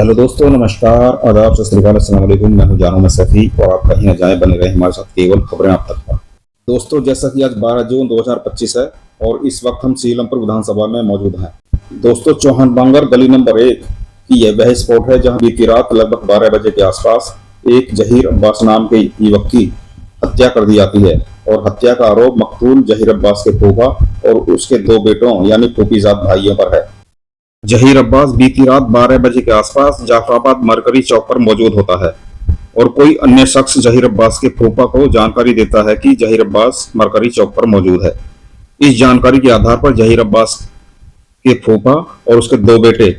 Hello दोस्तों, नमस्कार, आदाब, सत श्री अकाल, अस्सलाम वालेकुम। मैं हूं जानू में सफ़ी और आप कहीं न जाएं, बने रहें हमारे साथ, केवल खबरें आप तक पर। दोस्तों, जैसा कि आज 12 जून 2025 है और इस वक्त हम सीलमपुर विधानसभा में मौजूद हैं। दोस्तों, चौहान बांगर गली नंबर 1 की यह वह स्पॉट है जहां बीती रात लगभग 12 बजे के आसपास एक जहीर अब्बास नाम के युवक की हत्या कर दी जाती है और हत्या का आरोप मकतूल जहीर अब्बास के फूफा और उसके 2 बेटों यानी फूफीजाद भाइयों पर है। जहीर अब्बास बीती रात 12 बजे के आसपास जाफराबाद मरकरी चौक पर मौजूद होता है और कोई अन्य शख्स जहीर अब्बास के फूफा को जानकारी देता है कि जहीर अब्बास मरकरी चौक पर मौजूद है। इस जानकारी के आधार पर जहीर अब्बास के फूफा और उसके 2 बेटे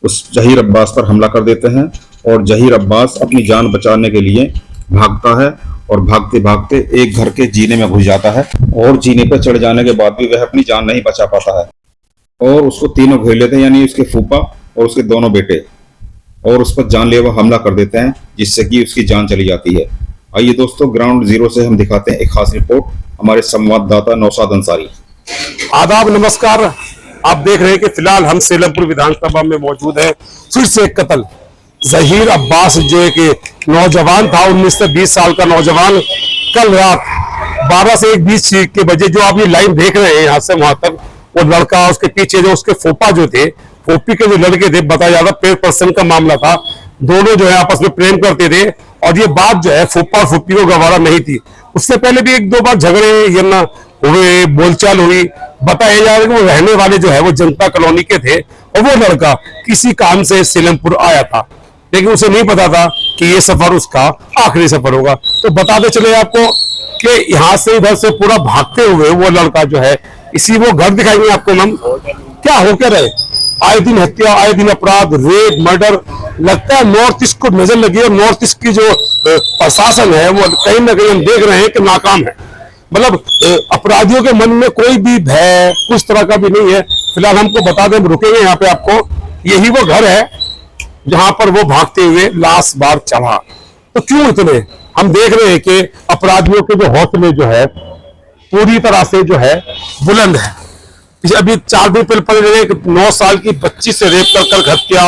उस जहीर अब्बास पर हमला कर देते हैं और जहीर अब्बास अपनी जान बचाने के लिए भागता है और भागते भागते एक घर के जीने में घुस जाता है और जीने पर चढ़ जाने के बाद भी वह अपनी जान नहीं बचा पाता है और उसको तीनों घेर लेते हैं, यानी उसके फूफा और उसके दोनों बेटे, और उस पर जानलेवा हमला कर देते हैं जिससे कि उसकी जान चली जाती है। आइए दोस्तों, ग्राउंड जीरो से हम दिखाते हैं एक खास रिपोर्ट हमारे संवाददाता नौशाद अंसारी। आदाब, नमस्कार। आप देख रहे हैं कि फिलहाल हम सीलमपुर विधानसभा में मौजूद है। फिर से एक कत्ल, जहीर अब्बास जो एक नौजवान था, 19 से 20 साल का नौजवान, कल रात 12 से 1:20 के बजे जो आप ये लाइन देख रहे हैं यहाँ से वहां तक, वो लड़का, उसके पीछे जो उसके फूफा जो थे, फूफी के जो लड़के थे, बताया जाता पेड़ पर्सन का मामला था। दोनों जो है आपस में प्रेम करते थे और ये बात जो है फूफा और फूफी को गवारा नहीं थी। उससे पहले भी 1-2 बार झगड़े हुए, बोलचाल हुई। बताया जा रहा है कि वो रहने वाले जो है वो जनता कॉलोनी के थे और वो लड़का किसी काम से सीलमपुर आया था, लेकिन उसे नहीं पता था कि ये सफर उसका आखिरी सफर होगा। तो बताते चले आपको कि यहाँ से इधर से पूरा भागते हुए वो लड़का जो है, इसी वो घर दिखाएंगे आपको हम, क्या हो क्या रहे। आए दिन हत्या, आए दिन अपराध, रेप, मर्डर। लगता है नॉर्थ ईस्ट को नजर लगी है। नॉर्थ ईस्ट की जो प्रशासन है वो कहीं ना कहीं हम देख रहे हैं कि नाकाम है। मतलब अपराधियों के मन में कोई भी भय कुछ तरह का भी नहीं है। फिलहाल हमको बता दें, रुकेंगे यहाँ पे आपको, यही वो घर है जहां पर वो भागते हुए लास्ट बार चढ़ा। तो क्यों इतने हम देख रहे हैं कि अपराधियों के जो हौसले जो है पूरी तरह से जो है बुलंद है। अभी 4 दिन पहले 9 साल की बच्ची से रेप कर हत्या,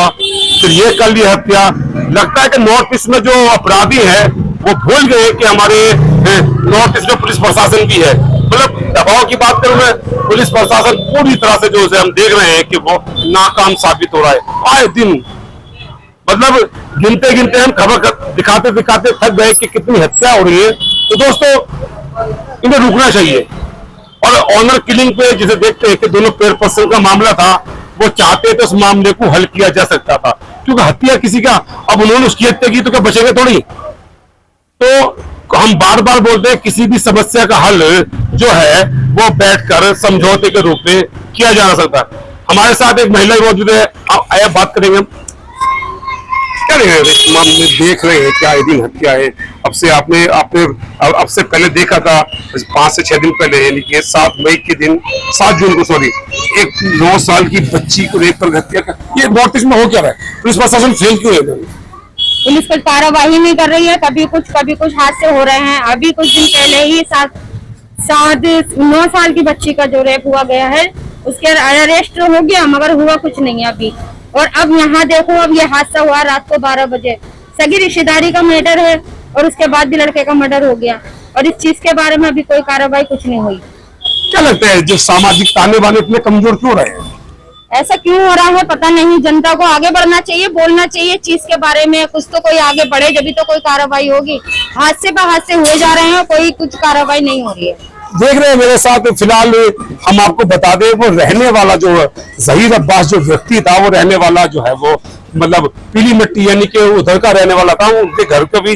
फिर ये कर ली हत्या। लगता है कि नॉर्थ ईस्ट में जो अपराधी है वो भूल गए कि हमारे नॉर्थ ईस्ट में पुलिस प्रशासन भी है। मतलब दबाव की बात करूं मैं, पुलिस प्रशासन पूरी तरह से जो हम देख रहे हैं कि वो नाकाम साबित हो रहा है। आए दिन मतलब गिनते गिनते हम खबर दिखाते दिखाते थक गए कि कितनी हत्या हो रही है। तो दोस्तों, इन्हें रुकना चाहिए। और ऑनर किलिंग पे जिसे देखते हैं कि दोनों पेड़ पर्सन का मामला था, वो चाहते थे उस मामले को हल किया जा सकता था, क्योंकि हत्या किसी का, अब उन्होंने उसकी हत्या की तो क्या बचेंगे थोड़ी। तो हम बार बार बोलते हैं किसी भी समस्या का हल जो है वो बैठकर समझौते के रूप में किया जा सकता है। हमारे साथ एक महिला मौजूद है, आया बात करेंगे हम। क्या मामले देख रहे हैं, क्या दिन हत्या है। अब से आपने अब से पहले देखा था 5 से 6 दिन पहले, यानी कि 7 मई के दिन, 7 जून को सॉरी, एक 9 साल की बच्ची को रेप कर हत्या कर। ये नॉर्थ ईस्ट में हो क्या रहा है? पुलिस प्रशासन फेल क्यों है? पुलिस कुछ कार्रवाई नहीं कर रही है। कभी कुछ हादसे हो रहे हैं। अभी कुछ दिन पहले ही 9 साल की बच्ची का जो रेप हुआ गया है, उसके अरेस्ट हो गया, मगर हुआ कुछ नहीं है अभी। और अब यहाँ देखो, अब ये हादसा हुआ रात को 12 बजे। सगी रिश्तेदारी का मर्डर है और उसके बाद भी लड़के का मर्डर हो गया और इस चीज के बारे में अभी कोई कार्रवाई कुछ नहीं हुई। क्या लगता है जो सामाजिक ताने बाने इतने कमजोर क्यों रहे हैं? ऐसा क्यों हो रहा है पता नहीं। जनता को आगे बढ़ना चाहिए, बोलना चाहिए चीज के बारे में, कुछ तो कोई आगे बढ़े, जब तो कोई कार्रवाई होगी। हादसे पर हादसे हुए जा रहे हैं, कोई कुछ कार्रवाई नहीं हो रही है। देख रहे हैं मेरे साथ, फिलहाल हम आपको बता दें, वो रहने वाला जो जहीर अब्बास जो व्यक्ति था, वो रहने वाला जो है वो मतलब पीली मिट्टी यानी कि उधर का रहने वाला था। उनके घर को भी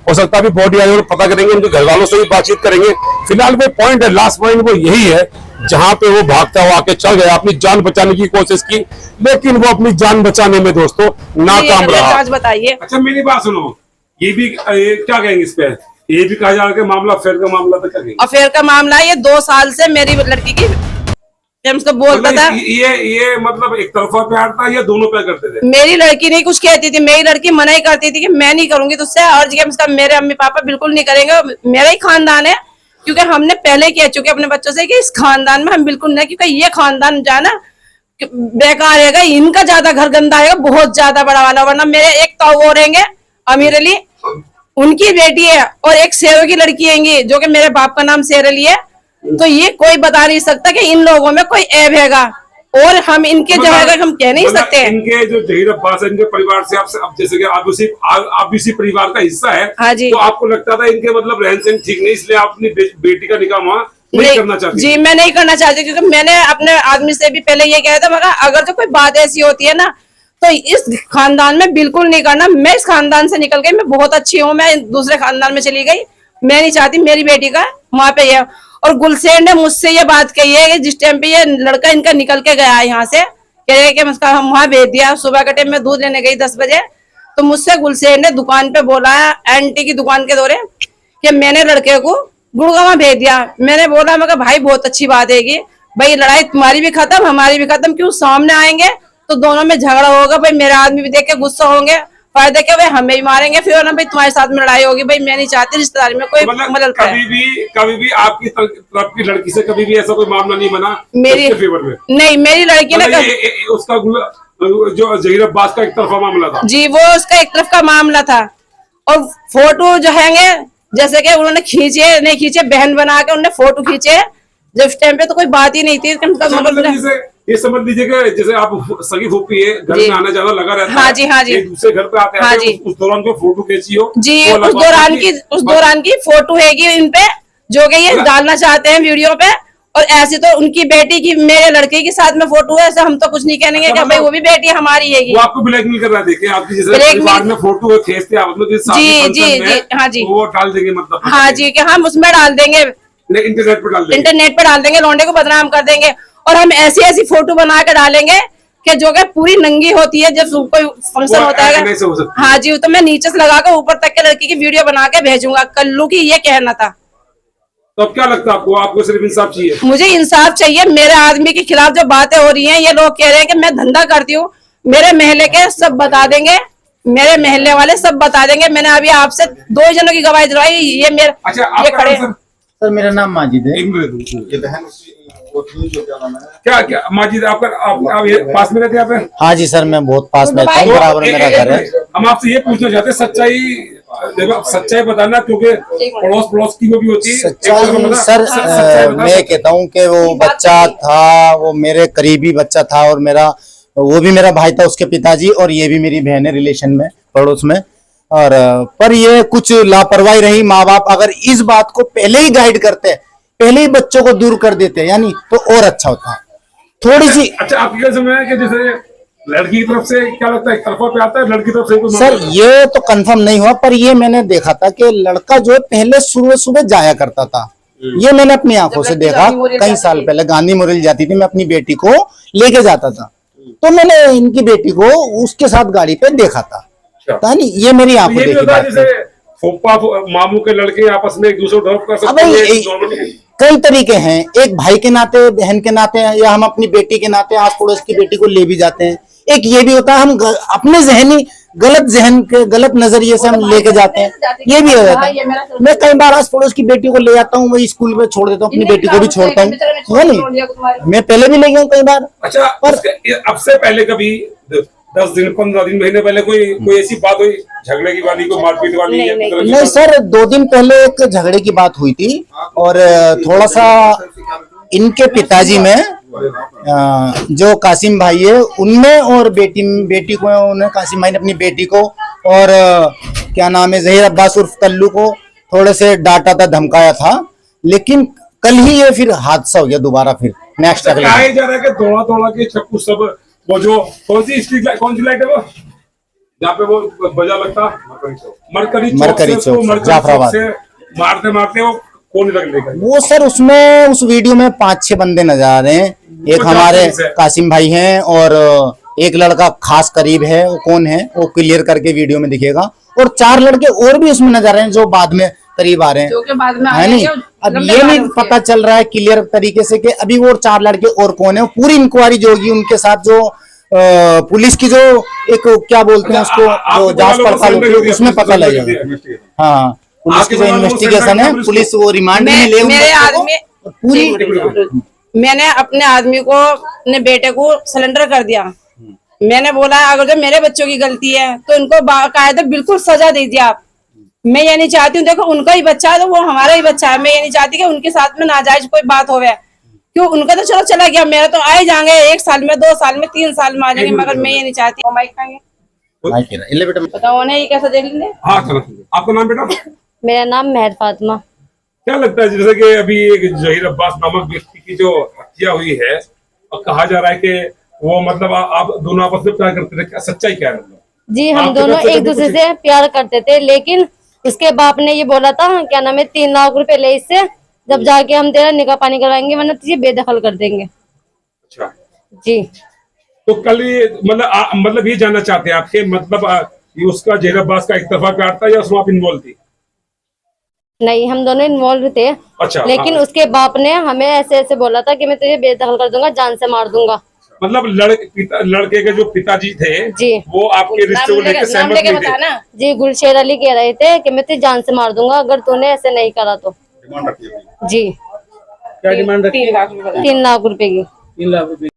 हो सकता है बॉडी आई और पता करेंगे, उनके घर वालों से भी बातचीत करेंगे। फिलहाल वो पॉइंट है, लास्ट पॉइंट वो यही है जहां पे वो भागता हुआ आके चल गया, अपनी जान बचाने की कोशिश की, लेकिन वो अपनी जान बचाने में दोस्तों नाकाम रहा। बताइए। अच्छा मेरी बात सुनो, ये भी क्या कहेंगे इस पे? ये भी कहा जा रहा है कि मामला अफेयर का मामला था। क्या अफेयर का मामला है, ये 2 साल से मेरी लड़की की तो बोलता था। ये मतलब एक तरफा प्यार था या दोनों प्यार करते थे? मेरी लड़की नहीं कुछ कहती थी, मेरी लड़की मना ही करती थी कि मैं नहीं करूंगी तुझसे, और जगह मेरे अम्मी पापा बिल्कुल नहीं करेंगे, मेरा ही खानदान है। क्योंकि हमने पहले कह चुके अपने बच्चों से कि इस खानदान में हम बिल्कुल नहीं, क्योंकि ये खानदान जाना बेकार है, इनका ज्यादा घर गंदा है, बहुत ज्यादा बड़ा वाला। वरना मेरे एक तो वो रहेंगे अमीर अली, उनकी बेटी है, और एक शेरों की लड़की है जो कि मेरे बाप का नाम शेर अली है। तो ये कोई बता नहीं सकता कि इन लोगों में कोई ऐब हैगा, और हम इनके जो है हम कह नहीं सकते। इनके जो जहीर अब्बास है, इनके परिवार से आपसे, अब जैसे कि आप इसी परिवार का हिस्सा है, हाँ जी। तो आपको लगता था इनके मतलब रहन सहन ठीक नहीं, इसलिए आप अपनी बेटी का निकाह वहाँ नहीं करना चाहती? जी मैं नहीं करना चाहती, क्योंकि मैंने अपने आदमी से भी पहले ये कहा था, मगर अगर तो कोई बात ऐसी होती है ना तो इस खानदान में बिल्कुल नहीं करना। मैं इस खानदान से निकल गई, मैं बहुत अच्छी हूँ, मैं दूसरे खानदान में चली गई, मैं नहीं चाहती मेरी बेटी का वहां पे ये। और गुलसेन ने मुझसे ये बात कही है कि जिस टाइम पे ये लड़का इनका निकल के गया है यहाँ से, कह रहे कि उसका हम वहां भेज दिया। सुबह के टाइम में दूध लेने गई 10 बजे, तो मुझसे गुलसेन ने दुकान पे बोला है, आंटी की दुकान के दौरे, कि मैंने लड़के को गुड़गांव भेज दिया। मैंने बोला, मैं भाई बहुत अच्छी बात है कि भाई लड़ाई तुम्हारी भी खत्म हमारी भी खत्म, क्यों सामने आएंगे तो दोनों में झगड़ा होगा, भाई मेरा आदमी भी देख के गुस्सा होंगे, फायदे के भाई हमें भी मारेंगे, फिर ना भाई तुम्हारे साथ में लड़ाई होगी। भाई मैं नहीं चाहती रिश्तेदारी में कोई मदद करे। कभी भी आपकी तरफ की लड़की से कभी भी ऐसा कोई मामला नहीं बना मेरी फेवर में? नहीं, मेरी लड़की ने उसका जो जहीर अब्बास का एक तरफा मामला था जी, वो उसका एक तरफ का मामला था। और फोटो जो है जैसे कि उन्होंने खींचे नहीं खींचे, बहन बना के उन्होंने फोटो खींचे, जब टाइम पे तो कोई बात ही नहीं थी। ये समझ लीजिए कि जैसे आप सगी फूफी है, घर में आना जाना लगा रहता है। हाँ जी, हाँ जी। एक दूसरे घर पे आते हैं, उस दौरान को फोटो खींची हो जी, उस दौरान की फोटो हैगी इन पे, जो कि ये डालना चाहते हैं वीडियो पे। और ऐसे तो उनकी बेटी की, मेरे लड़के के साथ में फोटो है, ऐसा हम तो कुछ नहीं कहेंगे कि भाई वो भी बेटी हमारी है। वो आपको ब्लैकमेल कर रहा है, देखिए आपकी जैसे परिवार में फोटो खींचते आप जी जी जी, हाँ जी, वो डाल देंगे, मतलब हाँ जी, कि हम उसमें डाल देंगे, इंटरनेट पे डाल देंगे, इंटरनेट पे डाल देंगे, लौंडे को बदनाम कर देंगे। और हम ऐसी ऐसी फोटो बना के डालेंगे कि जो कि पूरी नंगी होती है जब कोई फंक्शन होता है। हाँ जी, तो मैं नीचे से लगा के ऊपर तक के लड़की की वीडियो बना के भेजूंगा। कल्लू की ये कहना था। तो अब क्या लगता है आपको? आपको सिर्फ इंसाफ चाहिए? मुझे इंसाफ चाहिए। मेरे आदमी के खिलाफ जो बातें हो रही हैं, ये लोग कह रहे हैं कि मैं धंधा करती हूँ, मेरे महल्ले के सब बता देंगे, मेरे महल्ले वाले सब बता देंगे। मैंने अभी आपसे 2 जनों की गवाही दिलवाई, ये मेरे ये खड़े। सर मेरा नाम माजिद है। क्या माजिद आपका आप ये पास में रहते हैं? हाँ जी सर, मैं बहुत पास में रहता हूँ, बराबर मेरा घर है। हम आपसे ये पूछना चाहते हैं, सच्चाई बताना, क्योंकि पड़ोस की वो भी होती है सच्चाई। सर मैं कहता हूँ कि वो बच्चा था, वो मेरे करीबी बच्चा था, और वो भी मेरा भाई था, उसके पिताजी, और ये भी मेरी बहन है रिलेशन में, पड़ोस में। और पर ये कुछ लापरवाही रही। माँ बाप अगर इस बात को पहले ही गाइड करते, पहले ही बच्चों को दूर कर देते यानी, तो और अच्छा होता। थोड़ी सी अच्छा, आपकी क्या समझ है कि जैसे लड़की की तरफ से क्या लगता है, एक तरफा पे आता है, लड़की की तरफ से? सर ये तो कंफर्म नहीं हुआ, पर ये मैंने देखा था कि लड़का जो है पहले सुबह सुबह जाया करता था। ये मैंने अपनी आंखों से देखा। कई साल पहले गांधी मुरली जाती थी, मैं अपनी बेटी को लेके जाता था, तो मैंने इनकी बेटी को उसके साथ गाड़ी पे देखा था। नहीं, ये मेरी आंखों देखी बात है। फूफा मामू के लड़के आपस में एक दूसरे को कर सकते हैं। कई तरीके हैं, एक भाई के नाते, बहन के नाते, या हम अपनी बेटी के नाते आस पड़ोस की बेटी को ले भी जाते हैं। एक ये भी होता है हम अपने गलत नजरिए से हम लेके जाते हैं, ये भी हो जाता है। मैं कई बार आस पड़ोस की बेटी को ले जाता हूँ, वही स्कूल में छोड़ देता हूँ, अपनी बेटी को भी छोड़ता हूँ, है नहीं? मैं पहले भी ले गया हूँ कई बार। अच्छा, अब से पहले कभी 10 दिन 15 दिन महीने पहले कोई ऐसी बात हुई झगड़े की वाली, कोई मारपीट वाली? नहीं सर, 2 दिन पहले एक झगड़े की बात हुई थी, और थोड़ा सा इनके पिताजी में जो कासिम भाई है उनमें, और बेटी को उन्हें, कासिम भाई ने अपनी बेटी को, और क्या नाम है, जहीर अब्बास उर्फ कल्लू को थोड़े से डांटा था, धमकाया था। लेकिन कल ही ये फिर हादसा हो गया दोबारा, फिर नेक्स्ट अगले कहा जा रहा है कि दौड़ा के चक्कू सब, वो जो कौन सी लाइट है वो जहाँ पे वो बजा लगता, मरकरी चौक जाफराबाद, मारते वो कौन लग? वो सर उसमें उस वीडियो में 5-6 बंदे नजर आ रहे हैं। एक हमारे कासिम भाई हैं, और एक लड़का खास करीब है, वो कौन है वो क्लियर करके वीडियो में दिखेगा, और 4 लड़के और भी उसमें नजर आ रहे हैं जो बाद में करीब आ रहे हैं, है नहीं? अब ये नहीं पता चल रहा है क्लियर तरीके से कि अभी वो 4 लड़के और कौन है। पूरी इंक्वायरी जो होगी उनके साथ, जो पुलिस की जो एक क्या बोलते हैं उसको, जो जांच पड़ताल होती है, उसमें पता लगेगा। हाँ, पुलिस की जो इन्वेस्टिगेशन है, पुलिस वो रिमांड में ले मेरे आदमी पूरी मैंने अपने आदमी को, अपने बेटे को सिलेंडर कर दिया। मैंने बोला अगर जो मेरे बच्चों की गलती है तो इनको बाकायदा बिल्कुल सजा दीजिए आप। मैं ये नहीं चाहती हूँ, देखो उनका ही बच्चा है तो वो हमारा ही बच्चा है। मैं ये नहीं चाहती कि उनके साथ में नाजायज कोई बात होवे, क्यों उनका तो चलो चला गया, मेरा तो आए जाएंगे 1 साल में, 2 साल में, 3 साल में आ जाएंगे, मगर मैं ये नहीं चाहती। माइक खाएंगे बताओ ना, ये कैसा देख लेंगे। हाँ चलो, आपका नाम बेटा? मेरा नाम मेहर फातिमा। क्या लगता है जैसे कि अभी एक जहीर अब्बास नामक व्यक्ति की जो हत्या हुई है और कहा जा रहा है कि वो मतलब आप दोनों आपस में प्यार करते थे, क्या सच्चाई क्या है? जी हम आपके दोनों बच्चे एक को दूसरे कुछ- से प्यार करते थे, लेकिन उसके बाप ने ये बोला था क्या नाम है 3 लाख रुपए ले इससे, जब जाके हम तेरा निकाह पानी करवाएंगे वरना तुझे बेदखल कर देंगे। अच्छा, जी तो कल ये मतलब ये जानना चाहते हैं आपके मतलब ये उसका जहीर अब्बास का एक तरफा प्यार था या उसमें आप इन्वॉल्व थी? नहीं, हम दोनों इन्वॉल्व थे। अच्छा, लेकिन हाँ। उसके बाप ने हमें ऐसे ऐसे बोला था कि मैं तुझे बेदखल कर दूंगा, जान से मार दूंगा। मतलब लड़के के जो पिताजी थे जी। वो आपके रिश्ते को लेकर नाम सहमत लेके नहीं थे? बताना। जी गुलशेर अली कह रहे थे कि मैं तुझे जान से मार दूंगा अगर तूने ऐसे नहीं करा तो। डिमांड रखी है। जी क्या डिमांड रखी? 3 लाख रुपए। 3 लाख रुपए की। 3 लाख रुपए